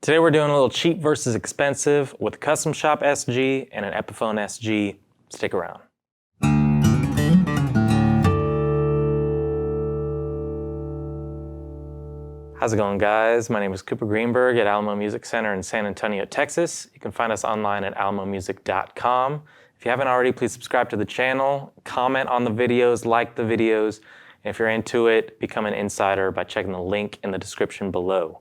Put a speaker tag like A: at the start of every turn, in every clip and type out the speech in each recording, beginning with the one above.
A: Today we're doing a little cheap versus expensive with a Custom Shop SG and an Epiphone SG. Stick around. How's it going, guys? My name is Cooper Greenberg at Alamo Music Center in San Antonio, Texas. You can find us online at alamomusic.com. If you haven't already, please subscribe to the channel, comment on the videos, like the videos, and if you're into it, become an insider by checking the link in the description below.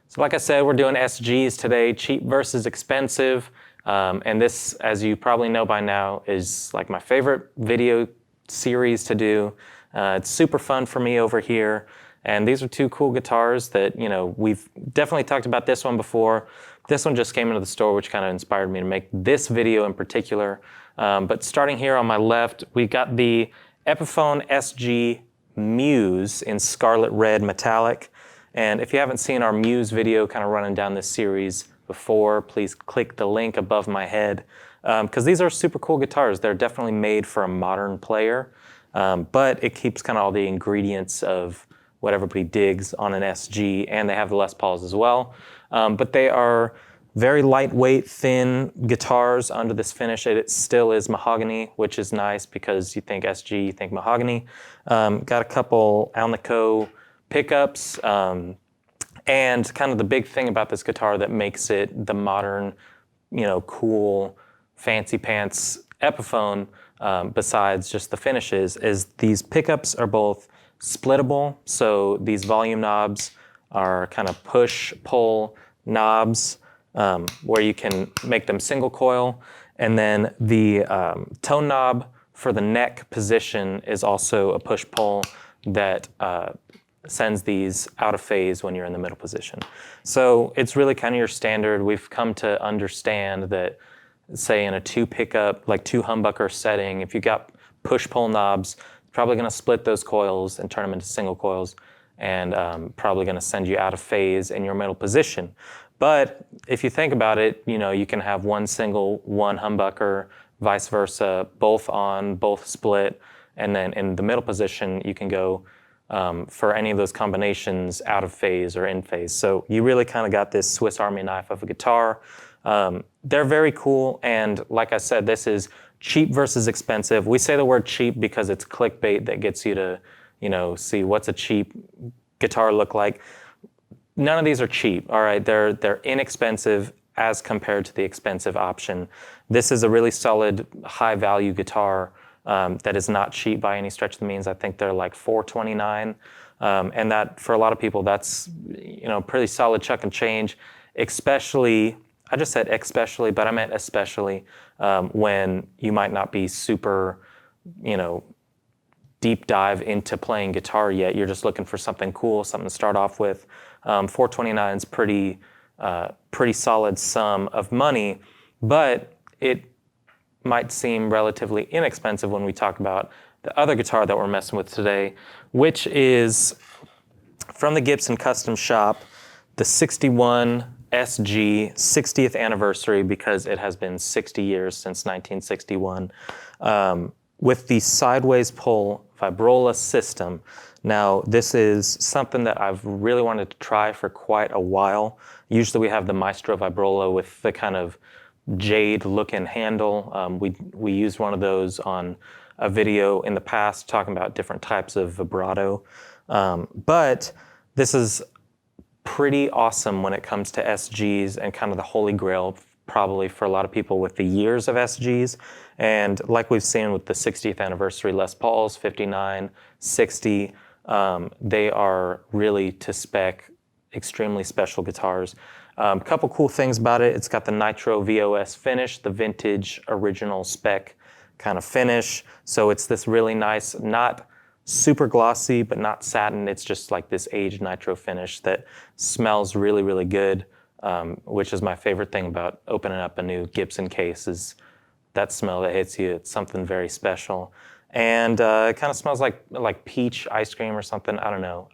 A: So like I said, we're doing SGs today, cheap versus expensive. And this, as you probably know by now, is like my favorite video series to do. It's super fun for me over here. And these are two cool guitars that, you know, we've definitely talked about this one before. This one just came into the store, which kind of inspired me to make this video in particular. But starting here on my left, we've got the Epiphone SG Muse in scarlet red metallic. And if you haven't seen our Muse video kind of running down this series before, please click the link above my head. Because these are super cool guitars. They're definitely made for a modern player. But it keeps kind of all the ingredients of what everybody digs on an SG, and they have the Les Pauls as well. But they are very lightweight, thin guitars under this finish. It still is mahogany, which is nice because you think SG, you think mahogany. Got a couple Alnico pickups, and kind of the big thing about this guitar that makes it the modern, you know, cool, fancy pants Epiphone, besides just the finishes, is these pickups are both splittable. So these volume knobs are kind of push-pull knobs where you can make them single coil. And then the tone knob for the neck position is also a push-pull that sends these out of phase when you're in the middle position. So it's really kind of your standard. We've come to understand that, say in a two pickup, like two humbucker setting, if you got push-pull knobs, probably going to split those coils and turn them into single coils, and probably going to send you out of phase in your middle position. But if you think about it, you know, you can have one single, one humbucker, vice versa, both on, both split, and then in the middle position, you can go for any of those combinations out of phase or in phase. So you really kind of got this Swiss Army knife of a guitar. They're very cool, and like I said, this is cheap versus expensive. We say the word cheap because it's clickbait that gets you to, you know, see what's a cheap guitar look like. None of these are cheap, all right? They're inexpensive as compared to the expensive option. This is a really solid, high-value guitar that is not cheap by any stretch of the means. I think they're like $429, and that, for a lot of people, that's, you know, pretty solid chuck and change, especially, I just said especially, but I meant especially when you might not be super, you know, deep dive into playing guitar yet. You're just looking for something cool, something to start off with. $429 is pretty solid sum of money, but it might seem relatively inexpensive when we talk about the other guitar that we're messing with today, which is from the Gibson Custom Shop, the 61 SG 60th anniversary, because it has been 60 years since 1961, with the sideways pull Vibrola system. Now, this is something that I've really wanted to try for quite a while. Usually we have the Maestro Vibrola with the kind of jade looking handle. We used one of those on a video in the past talking about different types of vibrato. But this is pretty awesome when it comes to SGs and kind of the holy grail probably for a lot of people with the years of SGs. And like we've seen with the 60th anniversary Les Pauls, 59, 60, they are really to spec, extremely special guitars. A couple cool things about it. It's got the Nitro VOS finish, the vintage original spec kind of finish. So it's this really nice, not super glossy, but not satin. It's just like this aged Nitro finish that smells really, really good, which is my favorite thing about opening up a new Gibson case is that smell that hits you. It's something very special. And it kind of smells like peach ice cream or something. I don't know.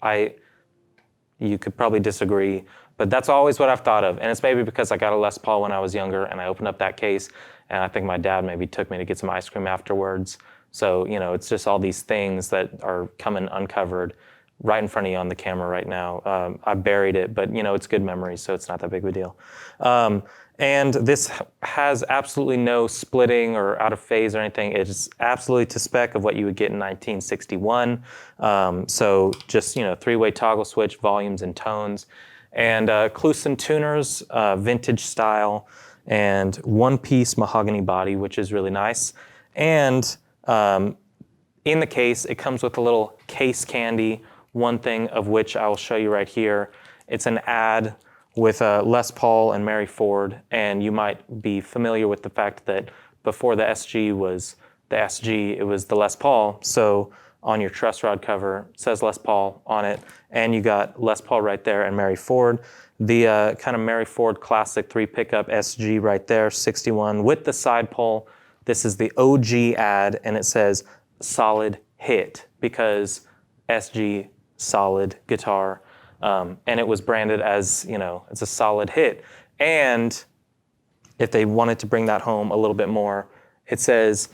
A: You could probably disagree, but that's always what I've thought of. And it's maybe because I got a Les Paul when I was younger and I opened up that case, and I think my dad maybe took me to get some ice cream afterwards. So, you know, it's just all these things that are coming uncovered right in front of you on the camera right now. I buried it, but you know, it's good memory, so it's not that big of a deal. And this has absolutely no splitting or out of phase or anything. It's absolutely to spec of what you would get in 1961. So just, you know, 3-way toggle switch, volumes and tones. And Kluson tuners, vintage style, and one-piece mahogany body, which is really nice. And in the case, it comes with a little case candy, one thing of which I will show you right here. It's an ad with Les Paul and Mary Ford, and you might be familiar with the fact that before the SG was the SG, it was the Les Paul. So on your truss rod cover, it says Les Paul on it, and you got Les Paul right there and Mary Ford. The kind of Mary Ford classic 3-pickup SG right there, 61 with the side pole. This is the OG ad, and it says solid hit because SG solid guitar. And it was branded as, you know, it's a solid hit. And if they wanted to bring that home a little bit more, it says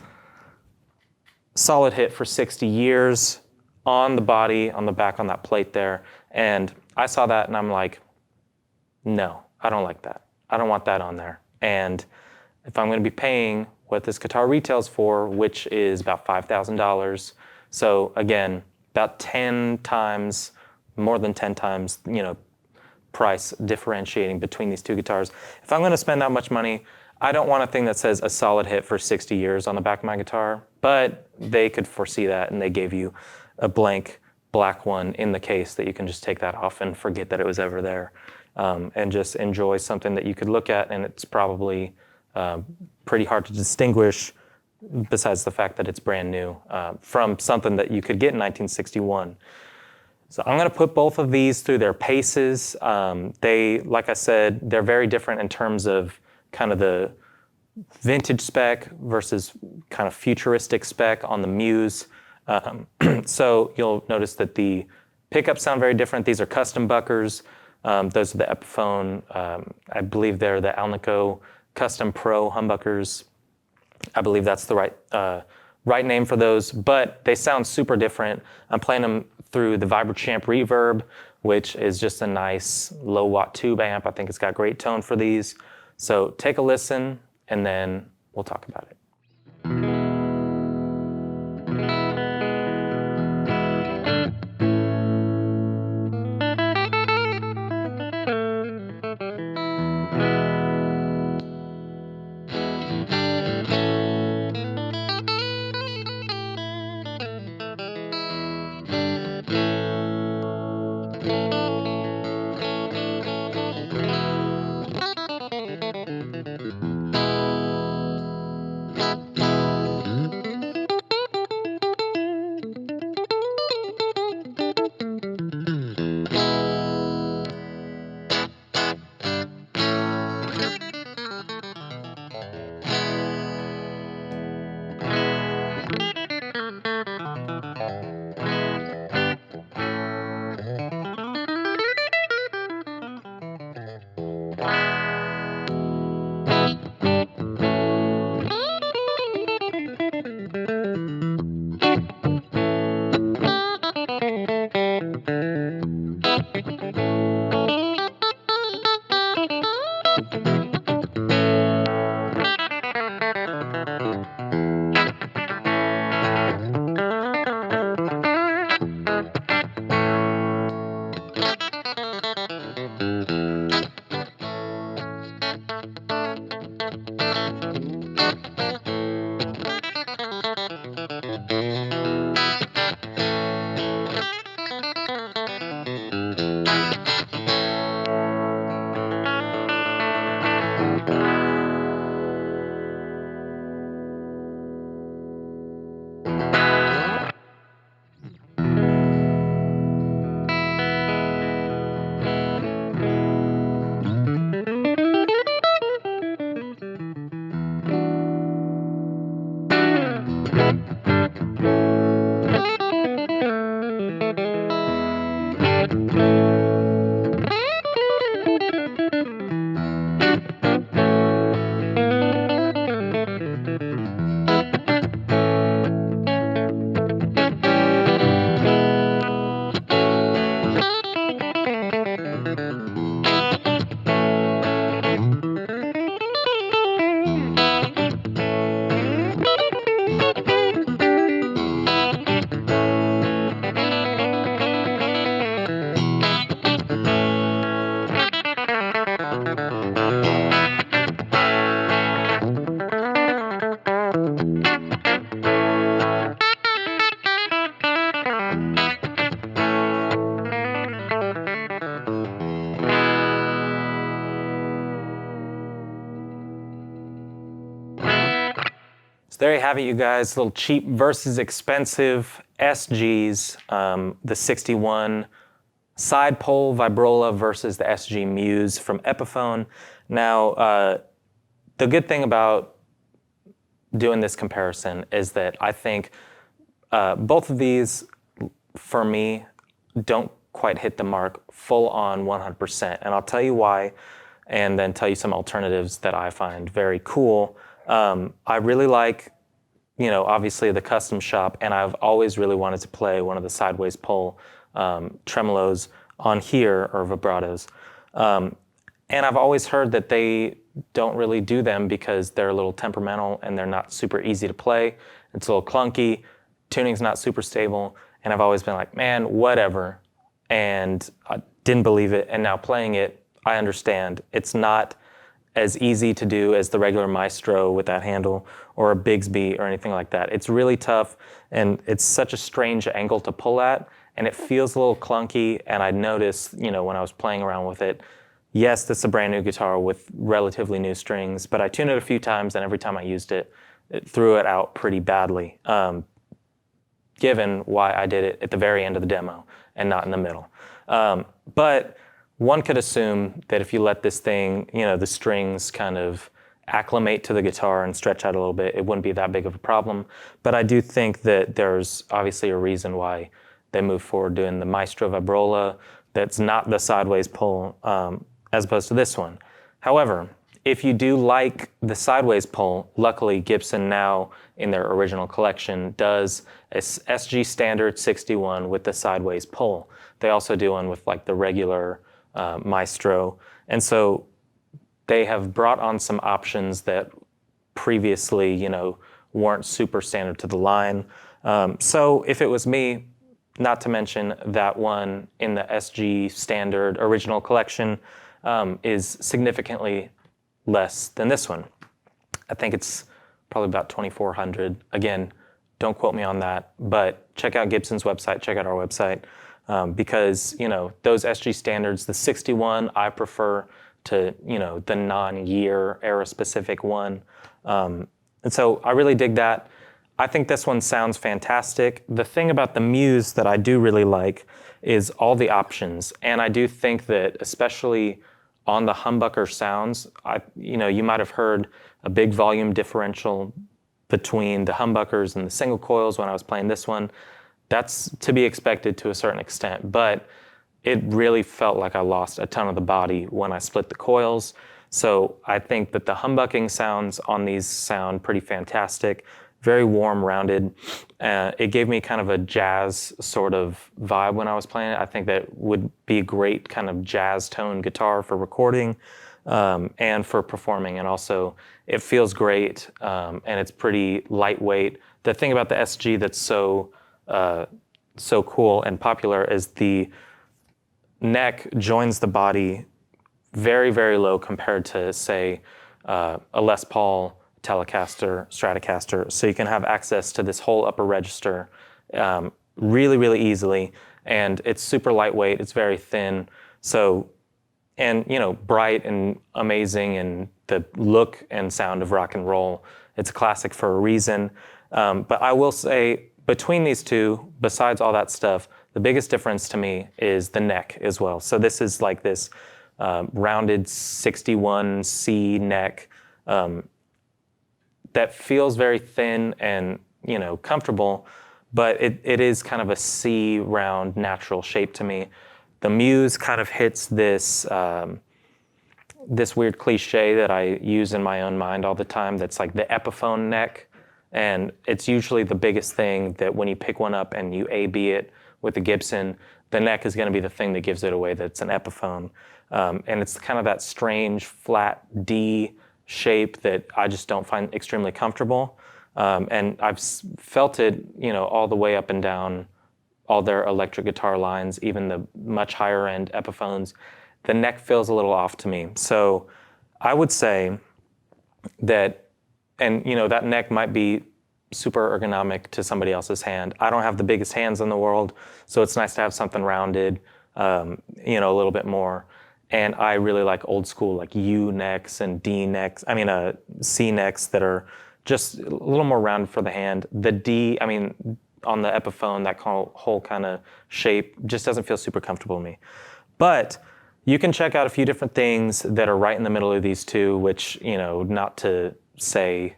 A: solid hit for 60 years on the body, on the back, on that plate there. And I saw that and I'm like, no, I don't like that. I don't want that on there. And if I'm going to be paying what this guitar retails for, which is about $5,000, so again, about 10 times, more than 10 times, you know, price differentiating between these two guitars. If I'm going to spend that much money, I don't want a thing that says a solid hit for 60 years on the back of my guitar, but they could foresee that and they gave you a blank black one in the case that you can just take that off and forget that it was ever there, and just enjoy something that you could look at and it's probably pretty hard to distinguish besides the fact that it's brand new from something that you could get in 1961. So I'm going to put both of these through their paces. They, like I said, they're very different in terms of kind of the vintage spec versus kind of futuristic spec on the Muse. So you'll notice that the pickups sound very different. These are custom buckers. Those are the Epiphone, I believe they're the Alnico Custom Pro humbuckers. I believe that's the right name for those, but they sound super different. I'm playing them through the Vibrochamp Reverb, which is just a nice low watt tube amp. I think it's got great tone for these. So take a listen and then we'll talk about it. there you have it, you guys. Little cheap versus expensive SGs. The 61 side pole Vibrola versus the SG Muse from Epiphone. Now, the good thing about doing this comparison is that I think both of these, for me, don't quite hit the mark full on 100%. And I'll tell you why, and then tell you some alternatives that I find very cool. I really like, obviously the Custom Shop, and I've always really wanted to play one of the sideways pole tremolos on here, or vibratos. And I've always heard that they don't really do them because they're a little temperamental and they're not super easy to play. It's a little clunky, tuning's not super stable, and I've always been like, man, whatever. And I didn't believe it, and now playing it, I understand. It's not as easy to do as the regular Maestro with that handle or a Bigsby or anything like that. It's really tough, and it's such a strange angle to pull at, and it feels a little clunky. And I noticed, when I was playing around with it, yes, this is a brand new guitar with relatively new strings, but I tuned it a few times, and every time I used it, it threw it out pretty badly, given why I did it at the very end of the demo and not in the middle. But one could assume that if you let this thing, the strings kind of acclimate to the guitar and stretch out a little bit, it wouldn't be that big of a problem. But I do think that there's obviously a reason why they move forward doing the Maestro Vibrola that's not the sideways pole, as opposed to this one. However, if you do like the sideways pole, luckily Gibson now in their original collection does a SG standard 61 with the sideways pole. They also do one with like the regular Maestro. And so they have brought on some options that previously, weren't super standard to the line. So if it was me, not to mention that one in the SG standard original collection is significantly less than this one. I think it's probably about $2,400. Again, don't quote me on that, but check out Gibson's website, check out our website, because, those SG standards, the 61, I prefer to, the non-year era specific one. And so I really dig that. I think this one sounds fantastic. The thing about the Muse that I do really like is all the options. And I do think that especially on the humbucker sounds, you might have heard a big volume differential between the humbuckers and the single coils when I was playing this one. That's to be expected to a certain extent, but it really felt like I lost a ton of the body when I split the coils. So I think that the humbucking sounds on these sound pretty fantastic, very warm, rounded. It gave me kind of a jazz sort of vibe when I was playing it. I think that would be a great kind of jazz tone guitar for recording and for performing. And also it feels great and it's pretty lightweight. The thing about the SG that's so cool and popular is the neck joins the body very, very low compared to, say, a Les Paul, Telecaster, Stratocaster. So you can have access to this whole upper register really, really easily. And it's super lightweight, it's very thin. So, and bright and amazing, and the look and sound of rock and roll. It's a classic for a reason. But I will say, between these two, besides all that stuff, the biggest difference to me is the neck as well. So this is like this rounded 61C neck that feels very thin and comfortable, but it is kind of a C round natural shape to me. The Muse kind of hits this this weird cliche that I use in my own mind all the time. That's like the Epiphone neck. And it's usually the biggest thing that when you pick one up and you A/B it with the Gibson, the neck is going to be the thing that gives it away that's an Epiphone. And it's kind of that strange flat D shape that I just don't find extremely comfortable. And I've felt it, all the way up and down all their electric guitar lines, even the much higher end Epiphones. The neck feels a little off to me. So I would say that, and that neck might be super ergonomic to somebody else's hand. I don't have the biggest hands in the world, so it's nice to have something rounded, a little bit more. And I really like old school, like U necks and D necks. C necks that are just a little more rounded for the hand. The D, I mean, on the Epiphone, that whole kind of shape just doesn't feel super comfortable to me. But you can check out a few different things that are right in the middle of these two, which, you know, not to say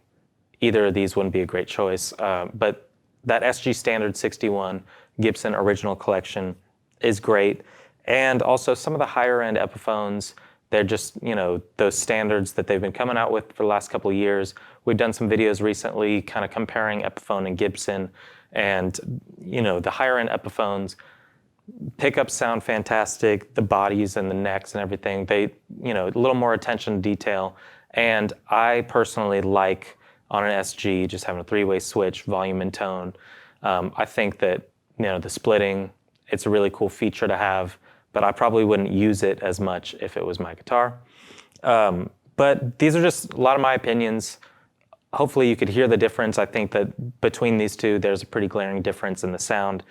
A: either of these wouldn't be a great choice, but that SG Standard 61 Gibson Original Collection is great. And also some of the higher end Epiphones, they're just, you know, those standards that they've been coming out with for the last couple of years. We've done some videos recently kind of comparing Epiphone and Gibson, and, you know, the higher end Epiphones, pickups sound fantastic, the bodies and the necks and everything, they, you know, a little more attention to detail. And I personally like, on an SG, just having a three-way switch, volume and tone. I think that, you know, the splitting, it's a really cool feature to have, but I probably wouldn't use it as much if it was my guitar. But these are just a lot of my opinions. Hopefully you could hear the difference. I think that between these two, there's a pretty glaring difference in the sound.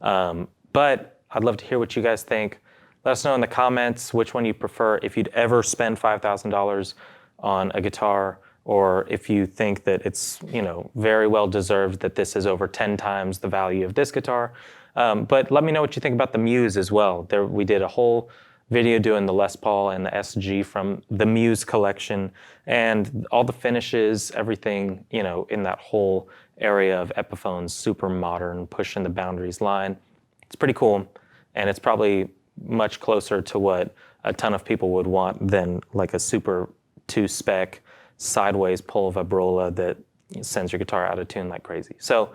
A: But I'd love to hear what you guys think. Let us know in the comments which one you prefer, if you'd ever spend $5,000 on a guitar, or if you think that it's, you know, very well deserved that this is over 10 times the value of this guitar. But let me know what you think about the Muse as well. We did a whole video doing the Les Paul and the SG from the Muse collection, and all the finishes, everything, you know, in that whole area of Epiphone's super modern, pushing the boundaries line. It's pretty cool, and it's probably much closer to what a ton of people would want than like a super 2-spec sideways pull Vibrola that sends your guitar out of tune like crazy. So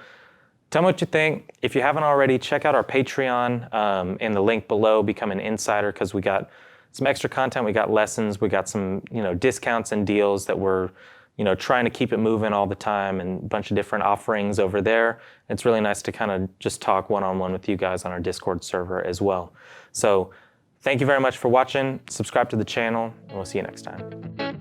A: tell me what you think. If you haven't already, check out our Patreon in the link below, become an insider, because we got some extra content, we got lessons, we got some, you know, discounts and deals that we're, you know, trying to keep it moving all the time, and a bunch of different offerings over there. It's really nice to kind of just talk one-on-one with you guys on our Discord server as well. So thank you very much for watching. Subscribe to the channel, and we'll see you next time.